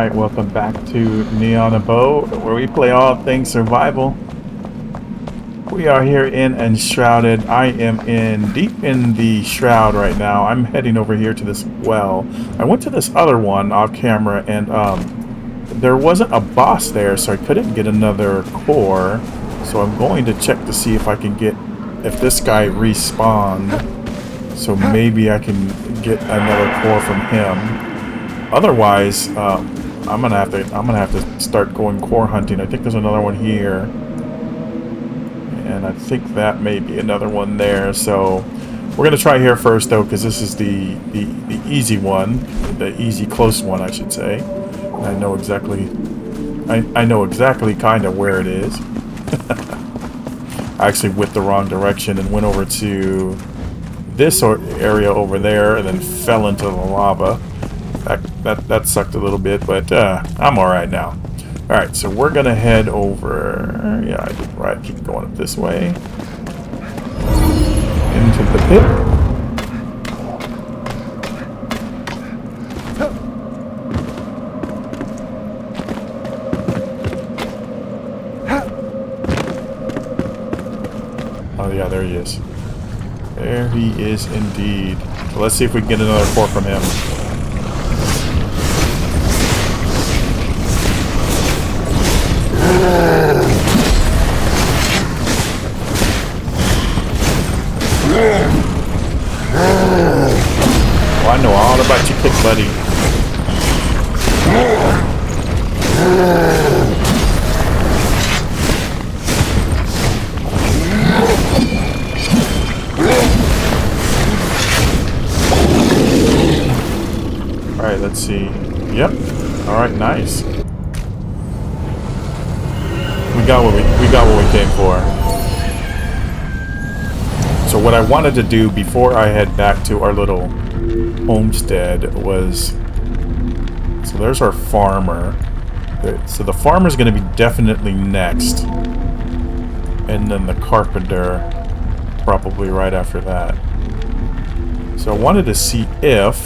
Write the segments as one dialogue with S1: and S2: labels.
S1: Alright, welcome back to Neon Abode, where we play all things survival. We are here in Enshrouded. I am deep in the shroud right now. I'm heading over here to this well. I went to this other one off camera, and there wasn't a boss there, so I couldn't get another core. So I'm going to check to see if I can get, if this guy respawned. So maybe I can get another core from him. Otherwise, I'm gonna have to start going core hunting. I think there's another one here, and I think that may be another one there. So we're gonna try here first, though, because this is the easy one, the easy close one, I should say. I know exactly, I know exactly kind of where it is. I actually went the wrong direction and went over to this area over there, and then fell into the lava. That sucked a little bit, but I'm alright now. Alright, so we're gonna head over. Yeah, I did right. Keep going up this way. Into the pit. Oh yeah, there he is. There he is indeed. So let's see if we can get another core from him. Oh, I know all about your kick, buddy. Alright, let's see. Yep. Alright, nice. We got what we came for. So what I wanted to do before I head back to our little homestead was, so there's our farmer. So the farmer's going to be definitely next, and then the carpenter probably right after that. So I wanted to see if,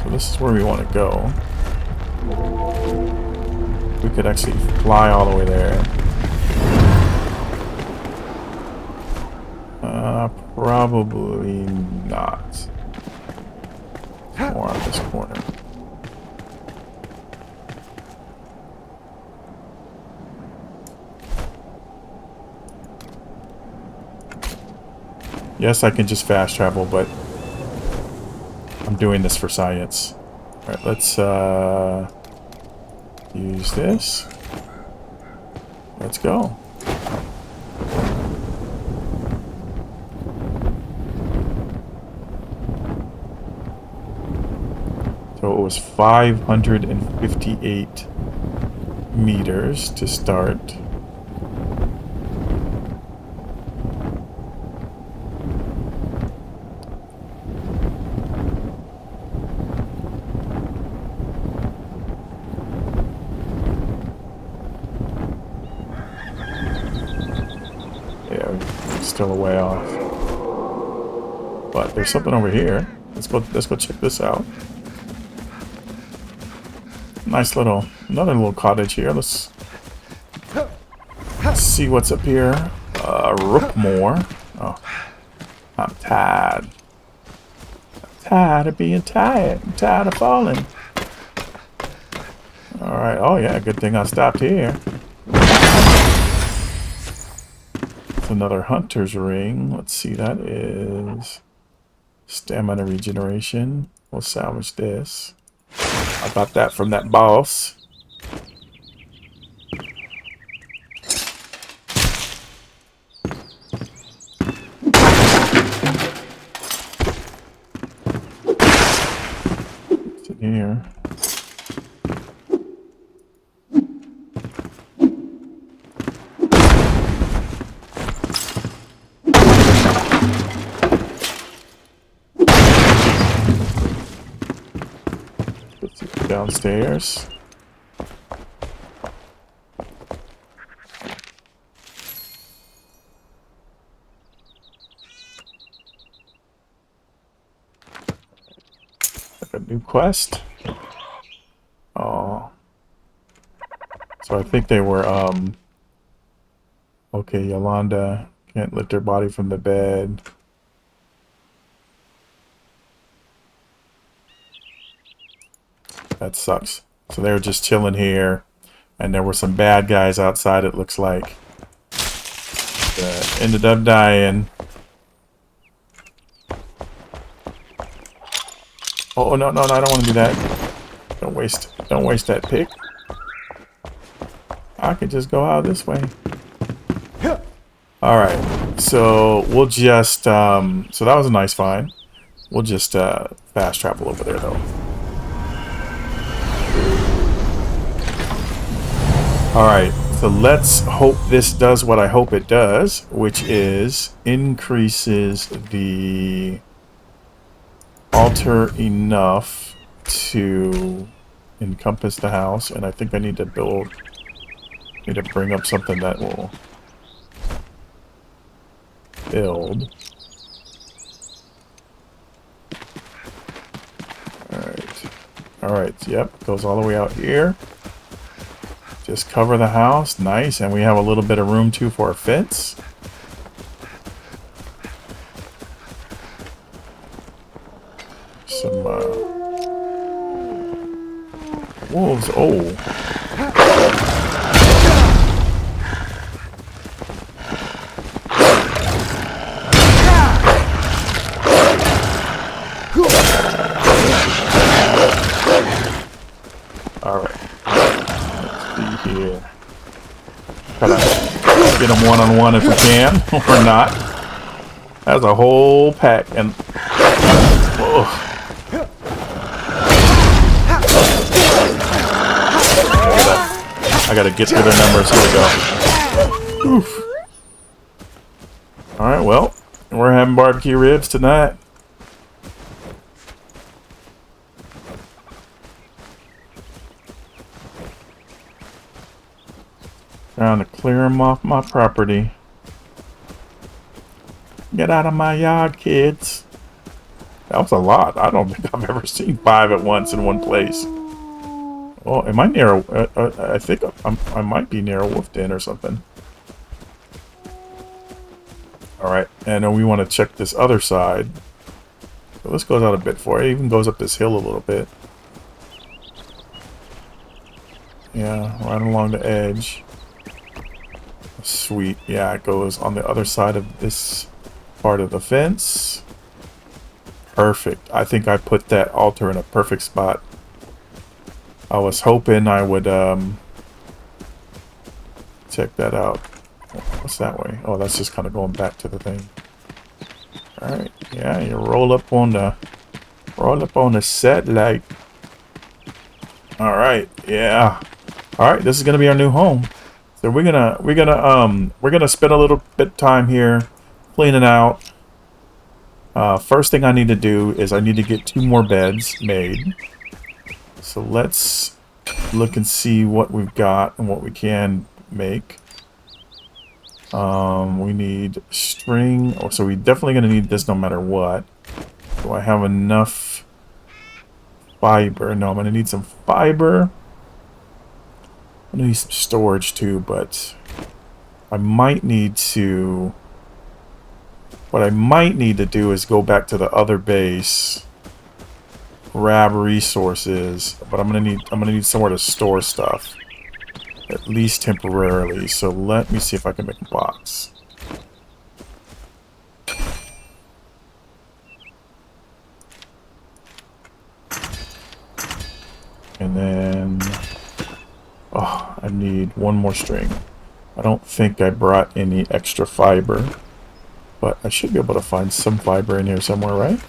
S1: so this is where we want to go. We could actually fly all the way there. Probably not. More on this corner. Yes, I can just fast travel, but I'm doing this for science. Alright, let's use this. Let's go. So it was 558 meters to start. Yeah, we're still a way off. But there's something over here. Let's go check this out. Nice little, another little cottage here. Let's see what's up here. Rookmore. Oh, I'm tired. I'm tired of being tired. I'm tired of falling. Alright, oh yeah, good thing I stopped here. It's another hunter's ring. Let's see, that is stamina regeneration. We'll salvage this. I got that from that boss. What's in here? Downstairs. Like a new quest? Oh. So I think they were, okay, Yolanda can't lift her body from the bed. That sucks. So they were just chilling here, and there were some bad guys outside, it looks like. Ended up dying. Oh, no, no, no, I don't want to do that. Don't waste that pick. I could just go out this way. Alright, so we'll just, so that was a nice find. We'll just, fast travel over there, though. Alright, so let's hope this does what I hope it does, which is increases the altar enough to encompass the house, and I think I need to bring up something that will build. Alright, yep, goes all the way out here. Just cover the house, nice, and we have a little bit of room too for a fence. Some wolves. Oh, all right. Let's see here. Try to get them one-on-one if we can, or not. That's a whole pack, and oh. I gotta get through their numbers. Here we go. Oof. Alright, well, we're having barbecue ribs tonight. Trying to clear them off my property. Get out of my yard, kids. That was a lot. I don't think I've ever seen 5 at once in one place. Oh, am I near a... I think I might be near a wolf den or something. Alright, and then we want to check this other side. So this goes out a bit for it. It even goes up this hill a little bit. Yeah, right along the edge. Sweet. Yeah, it goes on the other side of this part of the fence. Perfect. I think I put that altar in a perfect spot. I was hoping I would check that out. What's that way? Oh, that's just kind of going back to the thing. Alright, yeah, you roll up on the satellite. Alright, yeah. Alright, this is gonna be our new home. So we're gonna spend a little bit of time here cleaning out. First thing I need to do is I need to get 2 more beds made. So let's look and see what we've got and what we can make. We need string, so we're definitely going to need this no matter what. Do I have enough fiber? No, I'm going to need some fiber. I'm going to need some storage too, but I might need to... What I might need to do is go back to the other base, grab resources, but I'm gonna need somewhere to store stuff, at least temporarily. So let me see if I can make a box. And then, oh, I need 1 more string. I don't think I brought any extra fiber, but I should be able to find some fiber in here somewhere, right?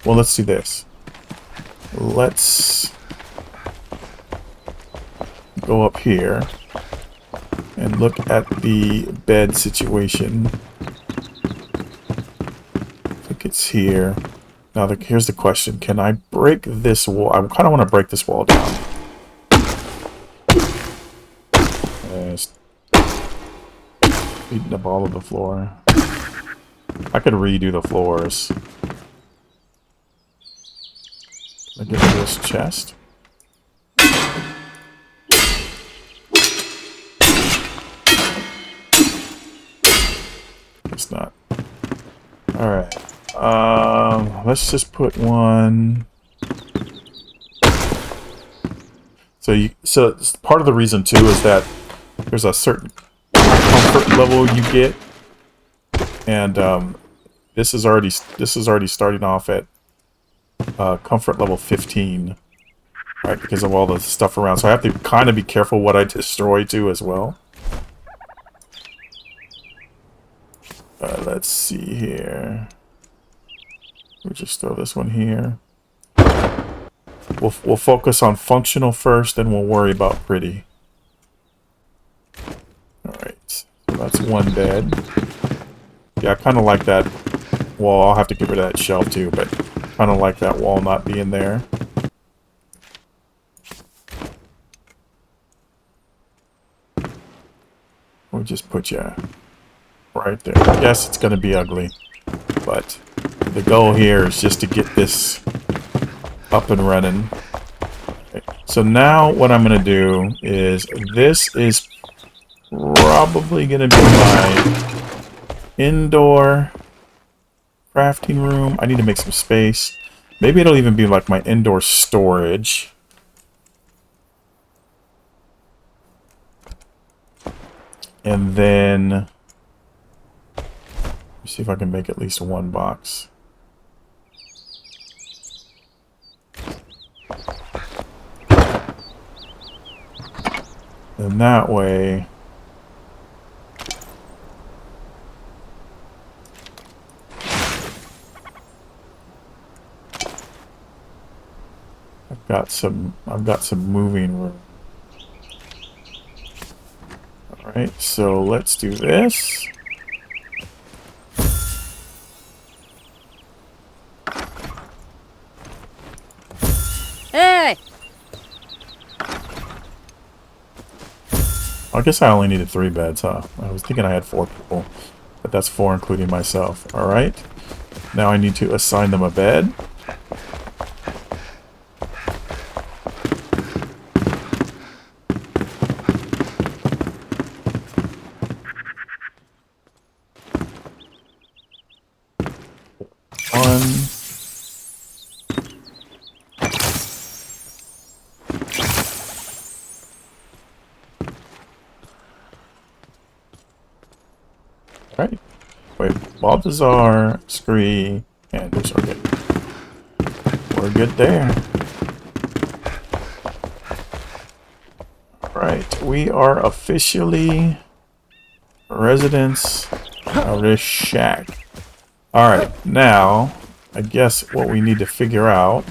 S1: Well, let's do this. Let's go up here and look at the bed situation. I think it's here. Now, here's the question. Can I break this wall? I kind of want to break this wall down. It's eating up all of the floor. I could redo the floors. I get rid of this chest. It's not. Alright. Let's just put one. So part of the reason too is that there's a certain comfort level you get, and this is already starting off at comfort level 15, right? Because of all the stuff around. So I have to kind of be careful what I destroy too as well. Let's see here. We'll just throw this one here. We'll focus on functional first, then we'll worry about pretty. Alright, so that's one bed. Yeah, I kind of like that wall. I'll have to get rid of that shelf too, but kind of like that wall not being there. We'll just put you right there. Yes, it's going to be ugly, but the goal here is just to get this up and running. Okay. So now what I'm going to do is, this is probably going to be my indoor crafting room. I need to make some space. Maybe it'll even be like my indoor storage. And then, let me see if I can make at least one box. And that way, I've got some moving room. Alright, so let's do this.
S2: Hey!
S1: I guess I only needed 3 beds, huh? I was thinking I had 4 people, but that's 4 including myself. Alright, now I need to assign them a bed. Right. Wait, Balthazar, Scree, and there's our good. We're good there. Right, we are officially residents of this shack. Alright, now, I guess what we need to figure out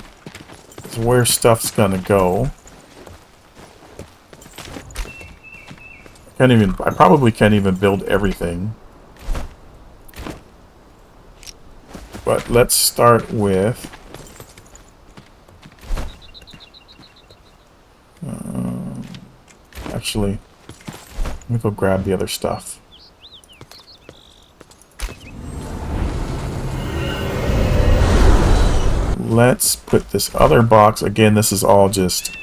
S1: is where stuff's gonna go. I probably can't even build everything. But let's start with actually, let me go grab the other stuff. Let's put this other box, again, this is all just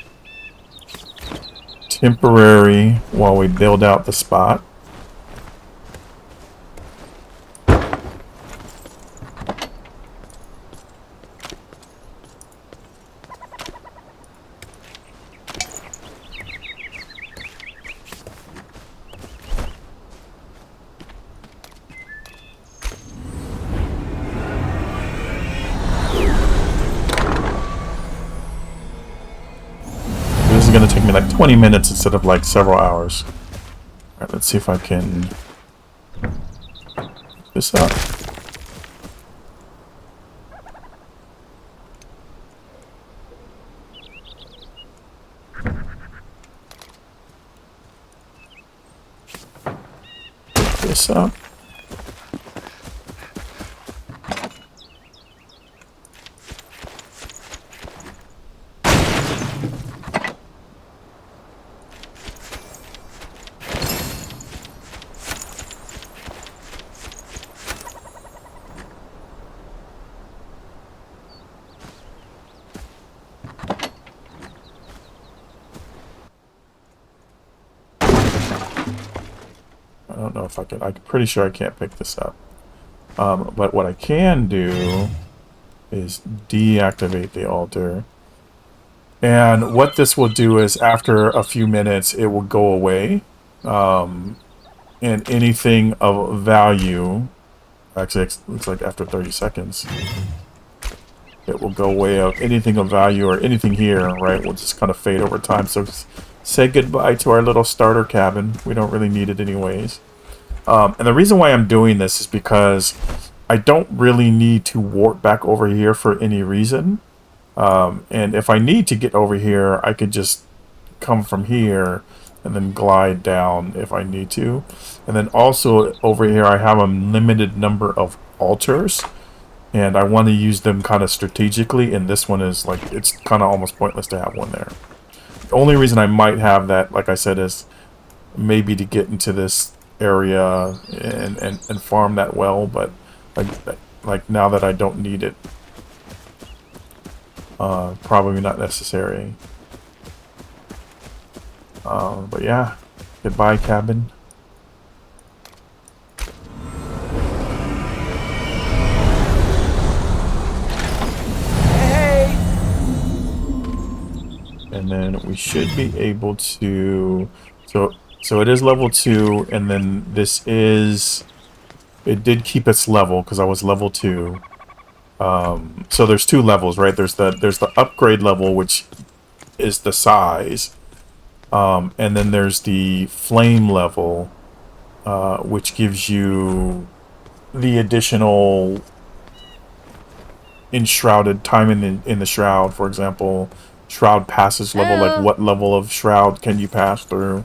S1: temporary while we build out the spot. Going to take me like 20 minutes instead of like several hours. Alright, let's see if I can pick this up. Pick this up. if I can. I'm pretty sure I can't pick this up. But what I can do is deactivate the altar. And what this will do is after a few minutes, it will go away. And anything of value, actually, it looks like after 30 seconds, it will go away. Of anything of value or anything here, right, will just kind of fade over time. So say goodbye to our little starter cabin. We don't really need it anyways. And the reason why I'm doing this is because I don't really need to warp back over here for any reason. And if I need to get over here, I could just come from here and then glide down if I need to. And then also over here, I have a limited number of altars, and I want to use them kind of strategically. And this one is like, it's kind of almost pointless to have one there. The only reason I might have that, like I said, is maybe to get into this area and farm that well, but like now that I don't need it, probably not necessary. But yeah, goodbye cabin.
S2: Hey!
S1: And then we should be able to, so it is level 2, and then this is, it did keep its level because I was level 2. So there's 2 levels, right? There's the upgrade level, which is the size, and then there's the flame level, which gives you the additional enshrouded time in the shroud. For example, shroud passage level, like what level of shroud can you pass through?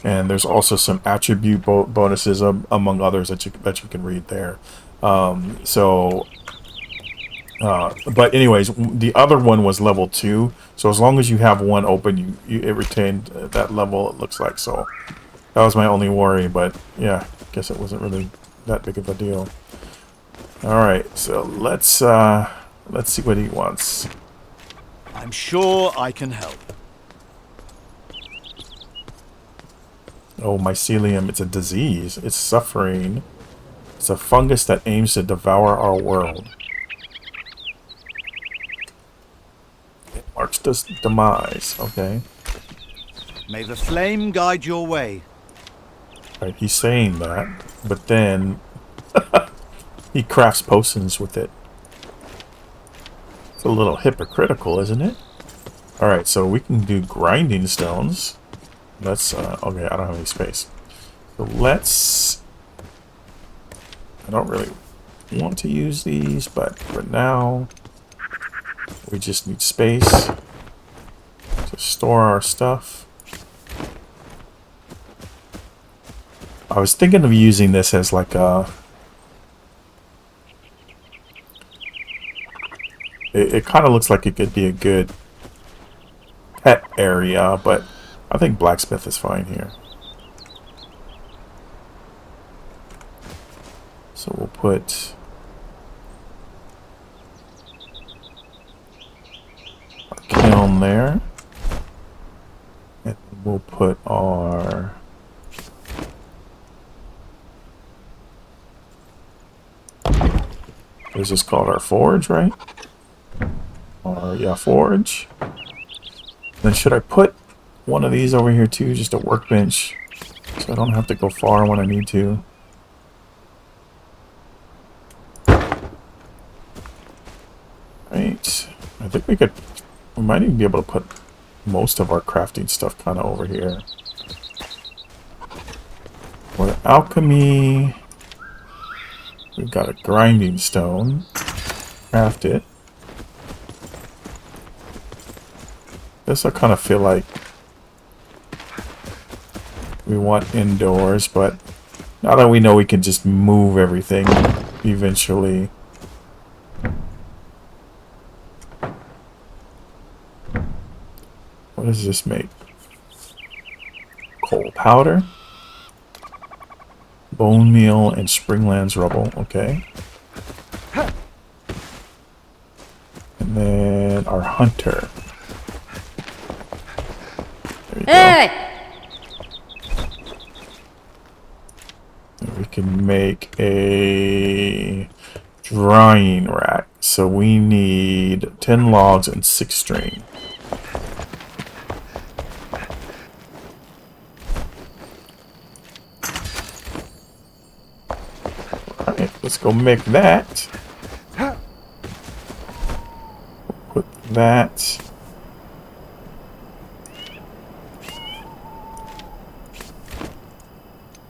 S1: And there's also some attribute bonuses among others that you can read there. But anyways, the other one was level 2, so as long as you have one open, it retained that level, it looks like. So that was my only worry, but yeah, I guess it wasn't really that big of a deal. All right, so let's see what he wants.
S2: I'm sure I can help.
S1: Oh, mycelium, it's a disease. It's suffering. It's a fungus that aims to devour our world. It marks this demise. Okay.
S2: May the flame guide your way.
S1: Right, he's saying that, but then he crafts potions with it. It's a little hypocritical, isn't it? Alright, so we can do grinding stones. Let's, okay, I don't have any space. So let's... I don't really want to use these, but for now, we just need space to store our stuff. I was thinking of using this as like a... It kind of looks like it could be a good pet area, but I think Blacksmith is fine here. So we'll put our kiln there. And we'll put our... what is this called? Our forge, right? Or, yeah, forge. Then should I put one of these over here too, just a workbench, so I don't have to go far when I need to. Right. I think we might even be able to put most of our crafting stuff kind of over here. For the alchemy, we've got a grinding stone. Craft it. This I kind of feel like we want indoors, but now that we know we can just move everything eventually. What does this make? Coal powder, bone meal, and springlands rubble. Okay. And then our hunter. There you go. can make a drying rack. So we need 10 logs and 6 string. Alright, let's go make that. Put that.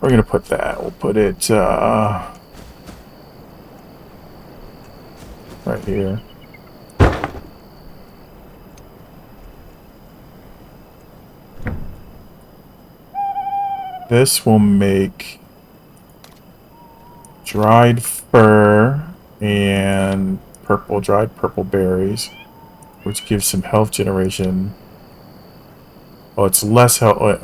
S1: We're gonna put that. We'll put it right here. This will make dried fir and dried purple berries, which gives some health generation. Oh, it's less health.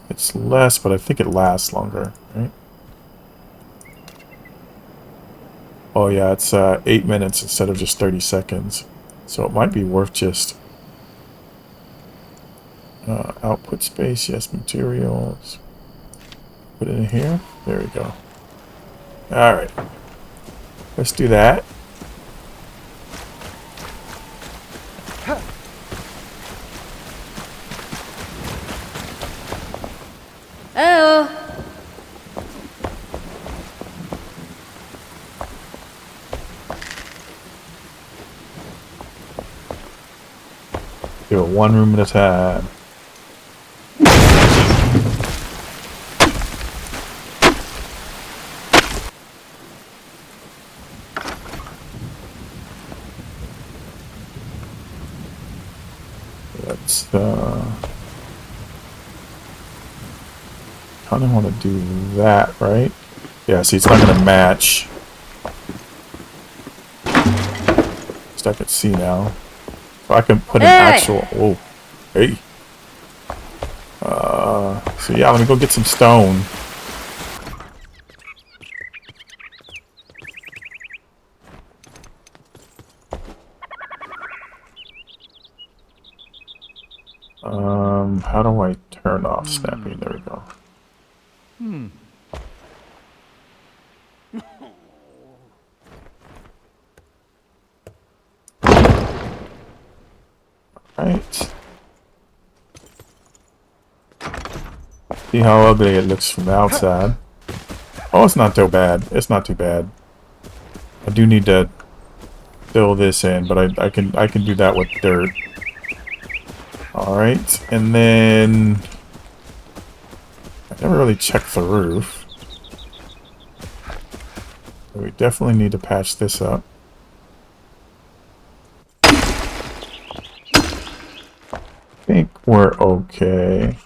S1: It's less, but I think it lasts longer, right? Oh yeah, it's 8 minutes instead of just 30 seconds. So it might be worth just output space, yes, materials. Put it in here. There we go. Alright. Let's do that.
S3: Oh.
S1: Do it one room at a time. Let's kind of want to do that, right? Yeah, see, it's not going to match. Just I can see now. So I can put an actual... Oh, hey. So yeah, let me go get some stone. How do I turn off snapping? There we go. Right. See how ugly it looks from the outside. Oh, it's not too bad. It's not too bad. I do need to fill this in, but I can do that with dirt. Alright, and then I never really checked the roof. But we definitely need to patch this up. I think we're okay.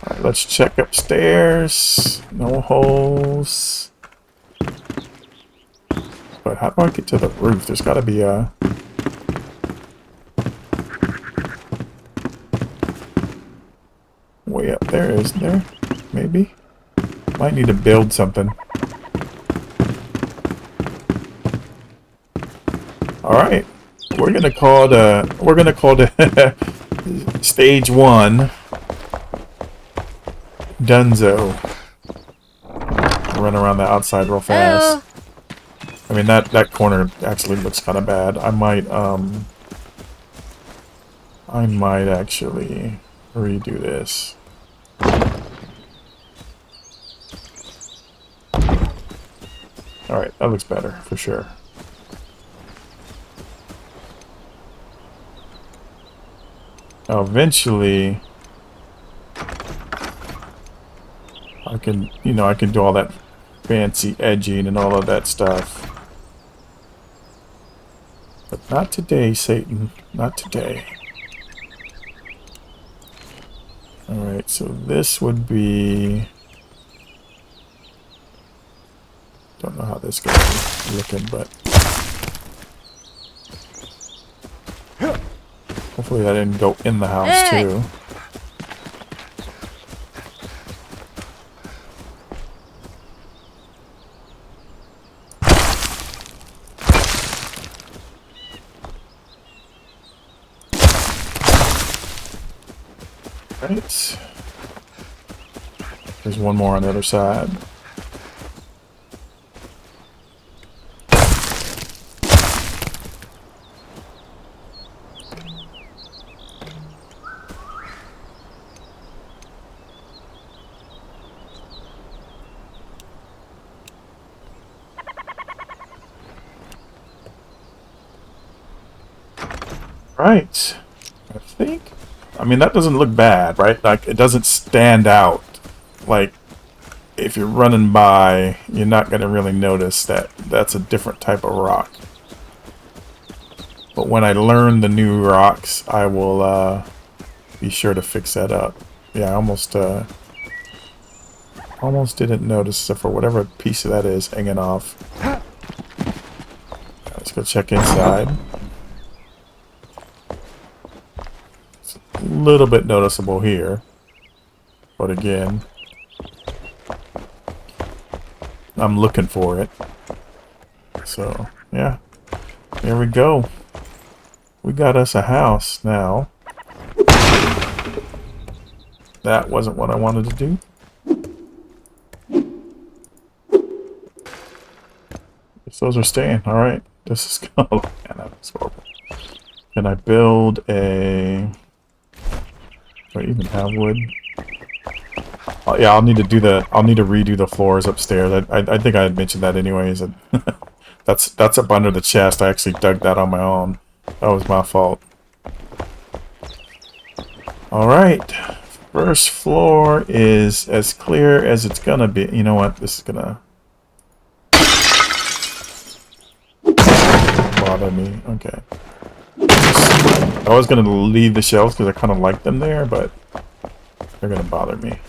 S1: Alright, let's check upstairs. No holes. But how do I get to the roof? There's gotta be a... way up there, isn't there? Maybe? Might need to build something. Alright. We're gonna call it stage 1 Dunzo. Run around the outside real fast. I mean that corner actually looks kinda bad. I might actually redo this. Alright, that looks better for sure. Now eventually I can do all that fancy edging and all of that stuff. But not today, Satan. Not today. Alright, so this would be... Don't know how this guy is looking, but... Hopefully that didn't go in the house, too. Right. There's one more on the other side. Right. I think. I mean, that doesn't look bad, right? Like, it doesn't stand out. Like, if you're running by, you're not going to really notice that that's a different type of rock. But when I learn the new rocks, I will be sure to fix that up. Yeah, I almost didn't notice, except for whatever piece of that is hanging off. Let's go check inside. It's a little bit noticeable here. But again, I'm looking for it. So, yeah. There we go. We got us a house now. That wasn't what I wanted to do. Guess those are staying. Alright. This is gonna look horrible. Can I build a... Do I even have wood? Oh, yeah, I'll need to redo the floors upstairs. I think I had mentioned that anyways. That's up under the chest. I actually dug that on my own. That was my fault. Alright. First floor is as clear as it's gonna be. You know what? This is gonna bother me. Okay. I was gonna leave the shelves because I kind of like them there, but they're gonna bother me.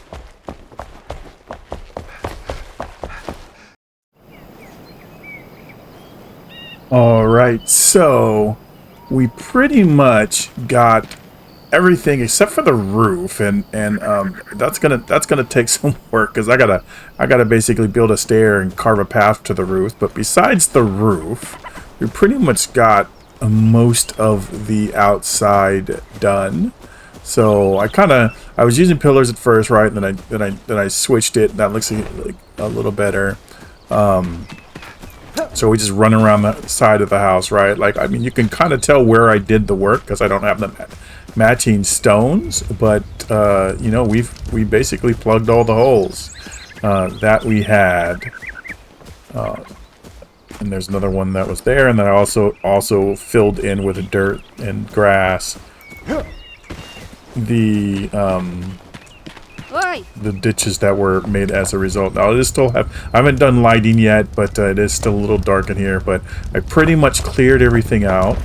S1: Alright, so we pretty much got everything except for the roof, and that's gonna take some work because I gotta basically build a stair and carve a path to the roof. But besides the roof, we pretty much got most of the outside done. So I was using pillars at first, right? And then I switched it. And that looks like a little better. So we just run around the side of the house, right? Like, I mean, you can kind of tell where I did the work because I don't have the matching stones, but you know, we basically plugged all the holes that we had. And there's another one that was there, and then I also filled in with dirt and grass the ditches that were made as a result. Now I haven't done lighting yet, but it is still a little dark in here. But I pretty much cleared everything out.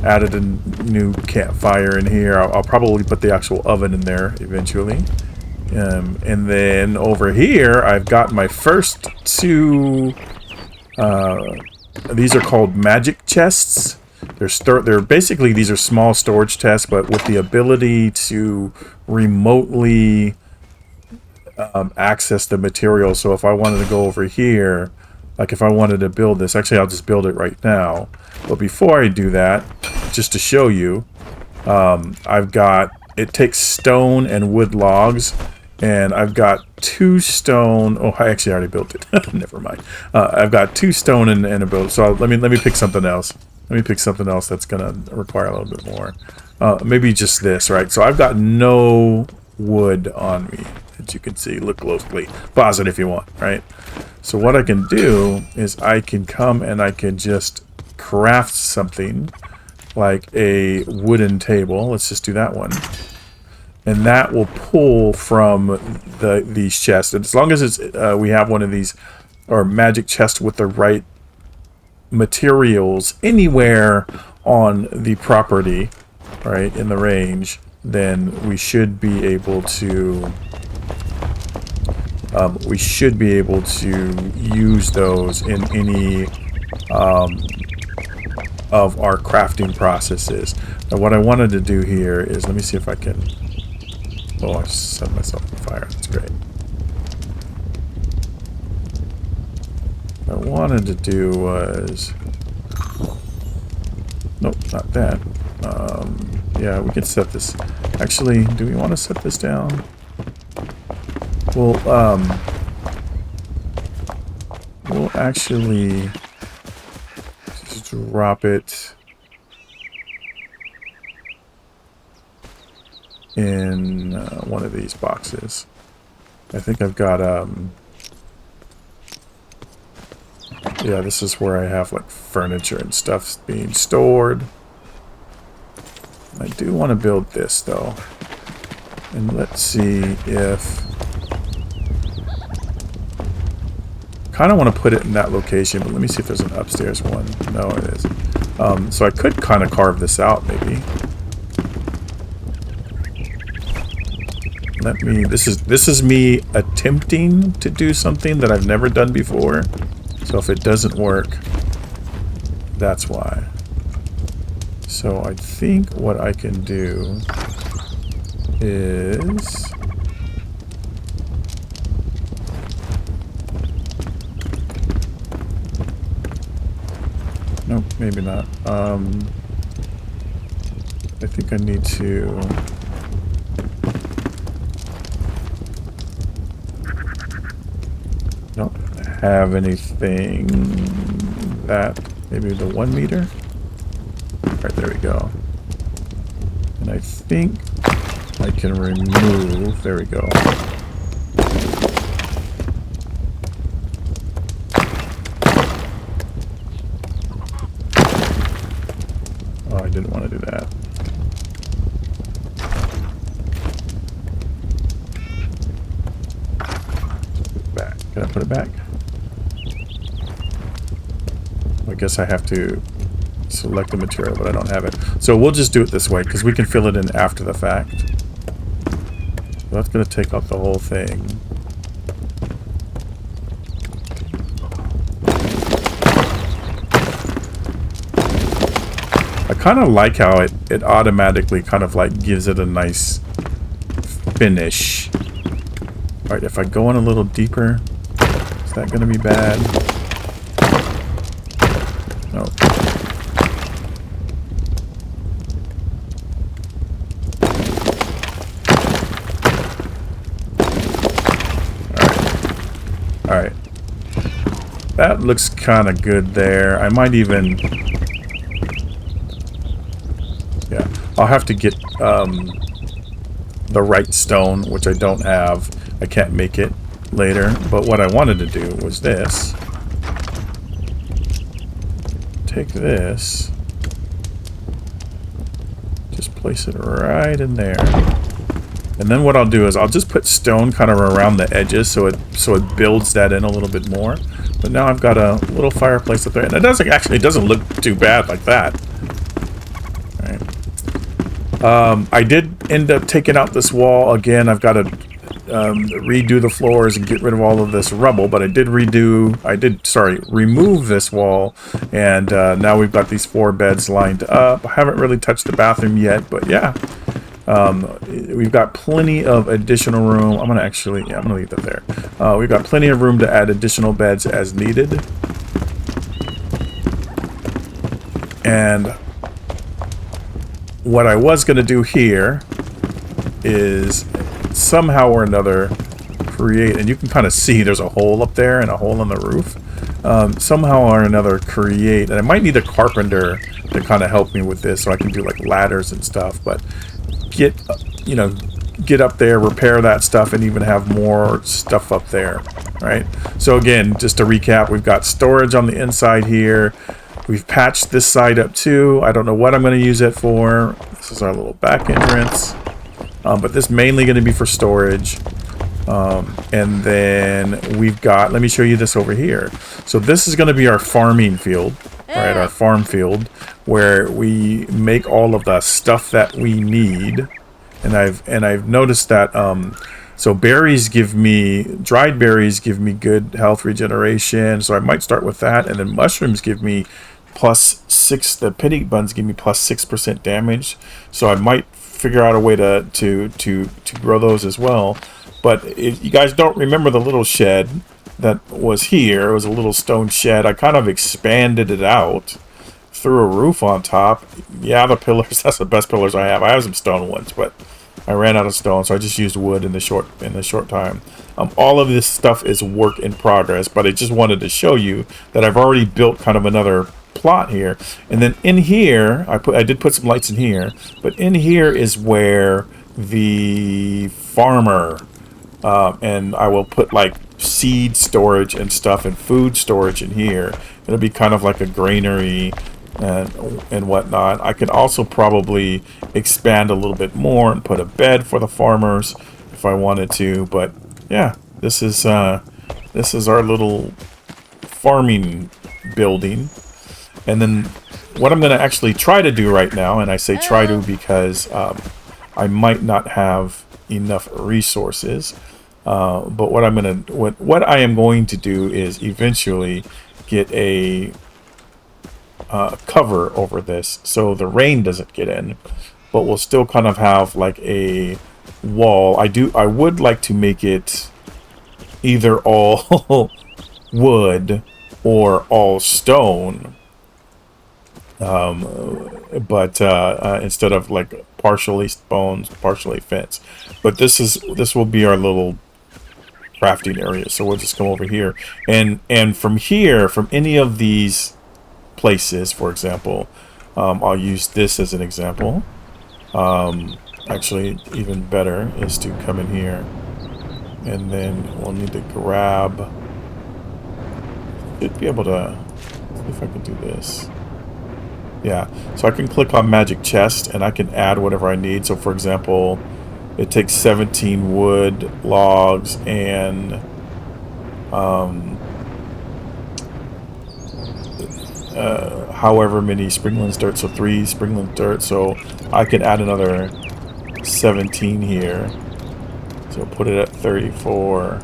S1: Added a new campfire in here. I'll probably put the actual oven in there eventually. And then over here, I've got my first two. These are called magic chests. They're basically, these are small storage chests, but with the ability to remotely access the material. So if I wanted to go over here, like if I wanted to build this, actually I'll just build it right now. But before I do that, just to show you, it takes stone and wood logs, and I've got 2 stone. Oh, I actually already built it. Never mind. I've got 2 stone and a build. So let me pick something else. Let me pick something else that's gonna require a little bit more. Maybe just this, right? So I've got no wood on me, as you can see. Look closely. Pause it if you want, right? So what I can do is I can come and I can just craft something like a wooden table. Let's just do that one. And that will pull from these chests. And as long as it's we have one of these, or magic chests with the right materials anywhere on the property, right, in the range, then we should be able to use those in any of our crafting processes. Now what I wanted to do here is, let me see if I can... Oh, I just set myself on fire. That's great. What I wanted to do was... Nope, not that. Yeah, we can set this. Actually, do we want to set this down? We'll actually just drop it in one of these boxes. I think I've got, yeah, this is where I have like furniture and stuff being stored. I do want to build this though. And let's see if... kind of want to put it in that location, but let me see if there's an upstairs one. No, it isn't. So I could kind of carve this out, maybe. Let me... This is me attempting to do something that I've never done before. So if it doesn't work, that's why. So I think what I can do is... Nope, maybe not. I think I need to... Don't have anything that... Maybe the 1 meter? Alright, there we go. And I think I can remove... There we go. Oh, I didn't want to do that. Back. Can I put it back? I guess I have to select the material, but I don't have it. So we'll just do it this way, because we can fill it in after the fact. So that's going to take out the whole thing. I kind of like how it automatically kind of like gives it a nice finish. Alright, if I go in a little deeper, is that going to be bad? No. Alright. That looks kind of good there. I might even... Yeah. I'll have to get the right stone, which I don't have. I can't make it later. But what I wanted to do was this. Take this. Just place it right in there. And then what I'll do is I'll just put stone kind of around the edges so it builds that in a little bit more. But now I've got a little fireplace up there, and it doesn't look too bad like that. All right. I did end up taking out this wall again. I've got to redo the floors and get rid of all of this rubble, but I did remove this wall, and now we've got these 4 beds lined up. I haven't really touched the bathroom yet, but yeah. We've got plenty of additional room. I'm gonna leave that there. We've got plenty of room to add additional beds as needed. And what I was gonna do here is somehow or another create, and you can kind of see there's a hole up there and a hole in the roof. Somehow or another create, and I might need a carpenter to kind of help me with this so I can do like ladders and stuff, but get up there, repair that stuff, and even have more stuff up there, right? So again, just to recap, we've got storage on the inside here. We've patched this side up too. I don't know what I'm going to use it for. This is our little back entrance, but this is mainly going to be for storage. And then we've got, let me show you this over here. So this is going to be our farming field, right? Our farm field, where we make all of the stuff that we need. And I've noticed that so dried berries give me good health regeneration, so I might start with that. And then mushrooms give me +6, the pity buns give me +6% damage, so I might figure out a way to grow those as well. But if you guys don't remember the little shed that was here, it was a little stone shed. I kind of expanded it out, threw a roof on top. Yeah, the pillars, that's the best pillars I have. I have some stone ones, but I ran out of stone, so I just used wood in the short time. All of this stuff is work in progress, but I just wanted to show you that I've already built kind of another plot here. And then in here, I did put some lights in here, but in here is where the farmer, and I will put like seed storage and stuff and food storage in here. It'll be kind of like a granary and whatnot. I could also probably expand a little bit more and put a bed for the farmers if I wanted to. But yeah, this is our little farming building. And then what I'm going to actually try to do right now, and I say try to because I might not have enough resources. But what I am going to do is eventually get a cover over this so the rain doesn't get in, but we'll still kind of have like a wall. I would like to make it either all wood or all stone, but instead of like partially bones, partially fence. But this will be our little crafting area, so we'll just come over here, and from here, from any of these places, for example, I'll use this as an example. Actually, even better is to come in here, and then we'll need to grab. Should be able to see if I can do this. Yeah, so I can click on magic chest, and I can add whatever I need. So, for example, it takes 17 wood, logs, and however many springlands dirt, so 3 springlands dirt, so I can add another 17 here, so put it at 34,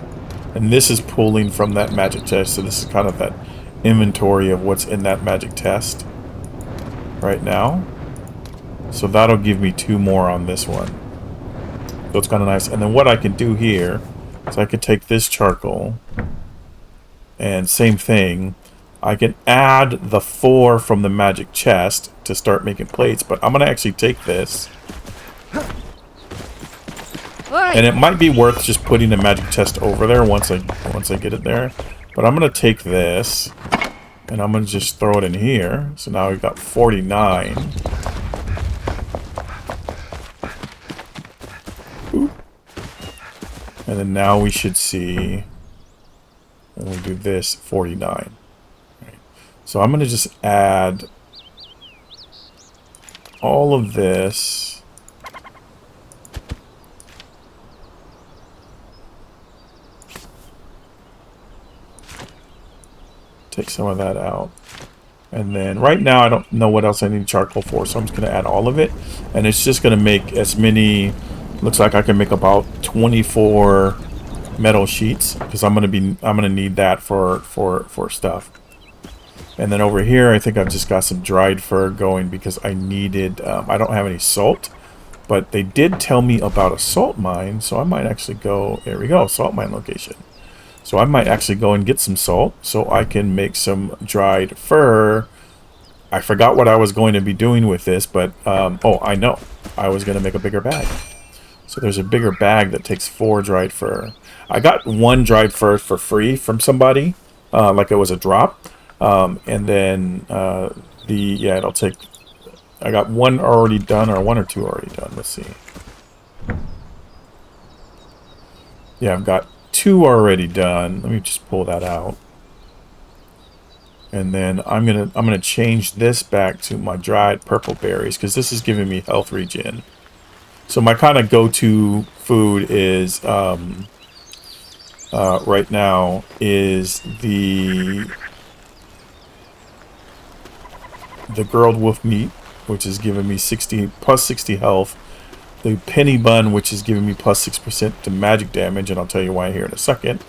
S1: and this is pulling from that magic chest, so this is kind of that inventory of what's in that magic chest right now, so that'll give me 2 more on this one, so it's kind of nice. And then what I can do here is I can take this charcoal, and same thing, I can add the 4 from the magic chest to start making plates, but I'm going to actually take this. And it might be worth just putting the magic chest over there once I get it there. But I'm going to take this, and I'm going to just throw it in here. So now we've got 49. Oop. And then now we should see, when we do this, 49. So I'm going to just add all of this. Take some of that out. And then right now I don't know what else I need charcoal for, so I'm just going to add all of it. And it's just going to make as many, looks like I can make about 24 metal sheets, because I'm going to need that for stuff. And then over here, I think I've just got some dried fir going because I needed, I don't have any salt, but they did tell me about a salt mine, so I might actually go, there we go, salt mine location. So I might actually go and get some salt so I can make some dried fir. I forgot what I was going to be doing with this, but, oh, I know. I was going to make a bigger bag. So there's a bigger bag that takes 4 dried fir. I got 1 dried fir for free from somebody, like it was a drop. And then yeah, it'll take, I got 1 already done, or 1 or 2 already done. Let's see. Yeah, I've got 2 already done. Let me just pull that out. And then I'm gonna change this back to my dried purple berries, because this is giving me health regen. So my kind of go-to food is right now is the grilled wolf meat, which is giving me plus 60 health. The penny bun, which is giving me plus 6% to magic damage, and I'll tell you why here in a second.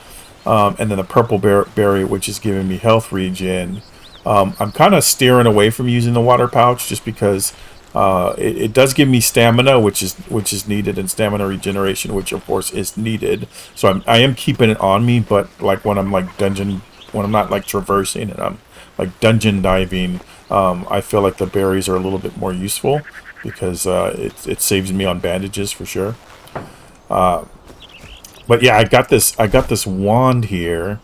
S1: And then the purple berry, which is giving me health regen. I'm kind of steering away from using the water pouch just because it does give me stamina, which is needed, and stamina regeneration, which of course is needed. So I am keeping it on me, but like when I'm like when I'm not like traversing and I'm like dungeon diving, I feel like the berries are a little bit more useful. because it saves me on bandages for sure. But yeah, I got this wand here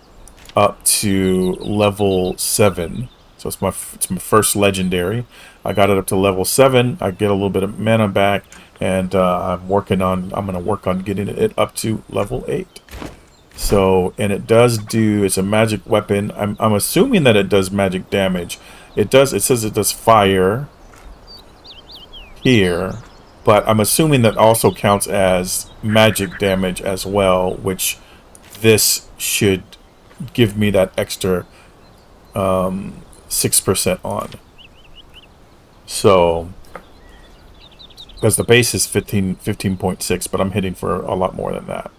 S1: up to level 7. So it's my first legendary. I got it up to level 7. I get a little bit of mana back, and I'm gonna work on getting it up to level 8. So, and it does do, it's a magic weapon. I'm assuming that it does magic damage. It says it does fire here, but I'm assuming that also counts as magic damage as well, which this should give me that extra 6% on. So, because the base is 15.6, but I'm hitting for a lot more than that.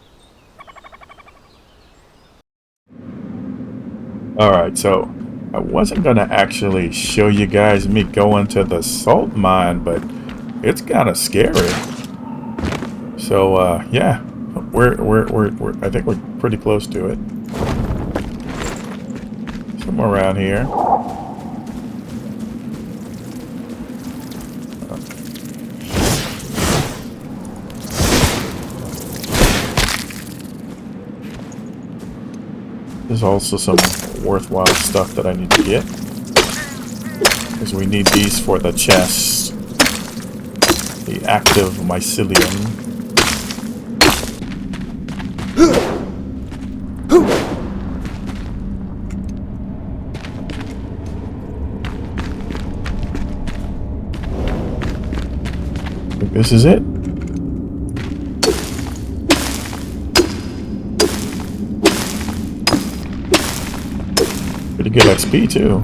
S1: Alright, so I wasn't going to actually show you guys me going to the salt mine, but it's kind of scary. So, yeah, I think we're pretty close to it. Somewhere around here. There's also some worthwhile stuff that I need to get, because we need these for the chest. The active mycelium. I think this is it. Pretty good XP too.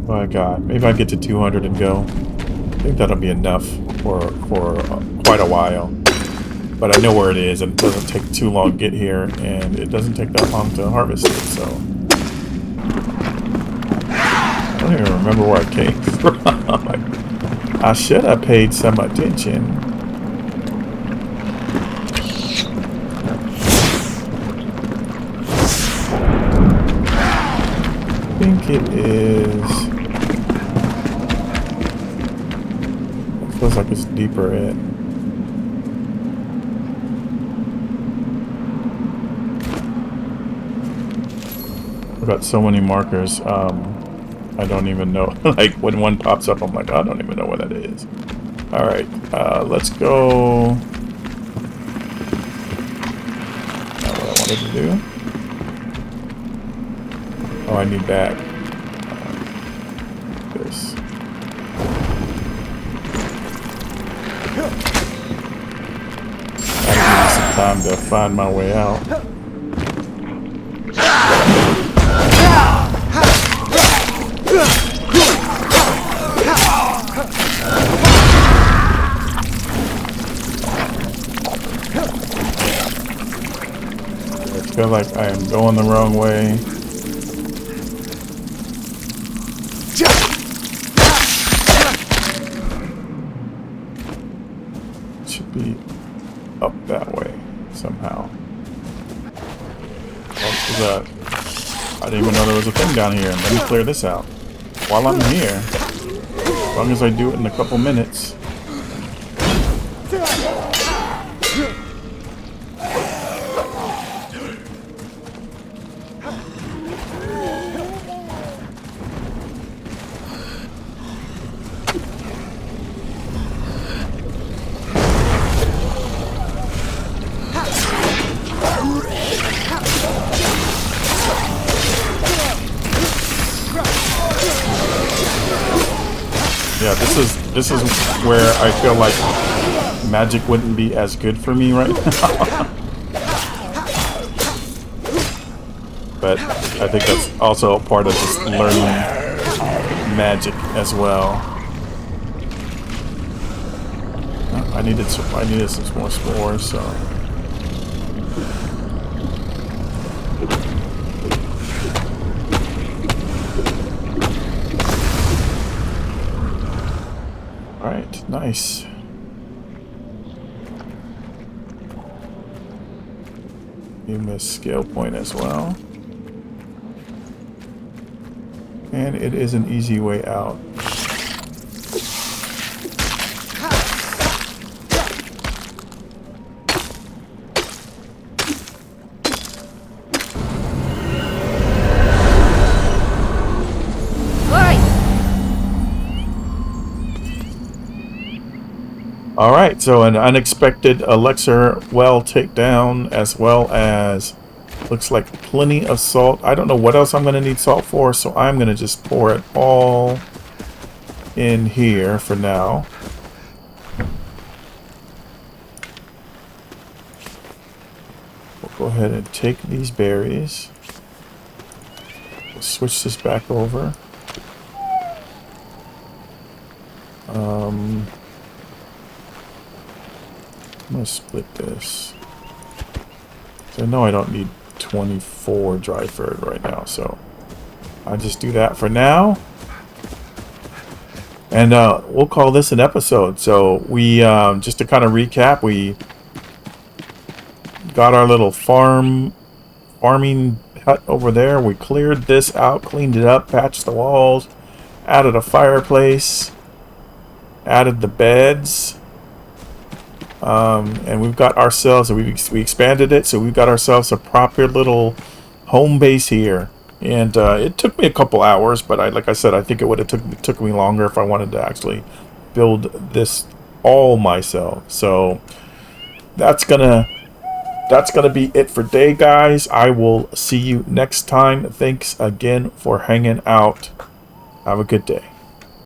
S1: Oh my god, maybe I'll get to 200 and go. I think that'll be enough for quite a while. But I know where it is, and it doesn't take too long to get here, and it doesn't take that long to harvest it, so... I don't even remember where I came from. I should have paid some attention. I think it is... It feels like it's deeper in. I've got so many markers, I don't even know. Like, when one pops up, I'm like, I don't even know what that is. Alright, let's go... Not what I wanted to do. Oh, I need that. This. That'll give me some time to find my way out. I feel like I am going the wrong way. It should be up that way somehow. What was that? I didn't even know there was a thing down here. Let me clear this out while I'm here. As long as I do it in a couple minutes. Yeah, this is where I feel like magic wouldn't be as good for me right now. But I think that's also part of just learning magic as well. I needed some more spores, so. Nice. You miss skill point as well. And it is an easy way out. Alright, so an unexpected elixir well takedown, as well as looks like plenty of salt. I don't know what else I'm going to need salt for, so I'm going to just pour it all in here for now. We'll go ahead and take these berries. We'll switch this back over. I'm going to split this. So I know I don't need 24 dry fur right now, so I'll just do that for now. And we'll call this an episode. So we, just to kind of recap, we got our little farming hut over there. We cleared this out, cleaned it up, patched the walls, added a fireplace, added the beds. And we've got ourselves, we expanded it, so we've got ourselves a proper little home base here. And it took me a couple hours, but like I said, I think it would have took me longer if I wanted to actually build this all myself. So that's gonna be it for today, guys. I will see you next time. Thanks again for hanging out. Have a good day.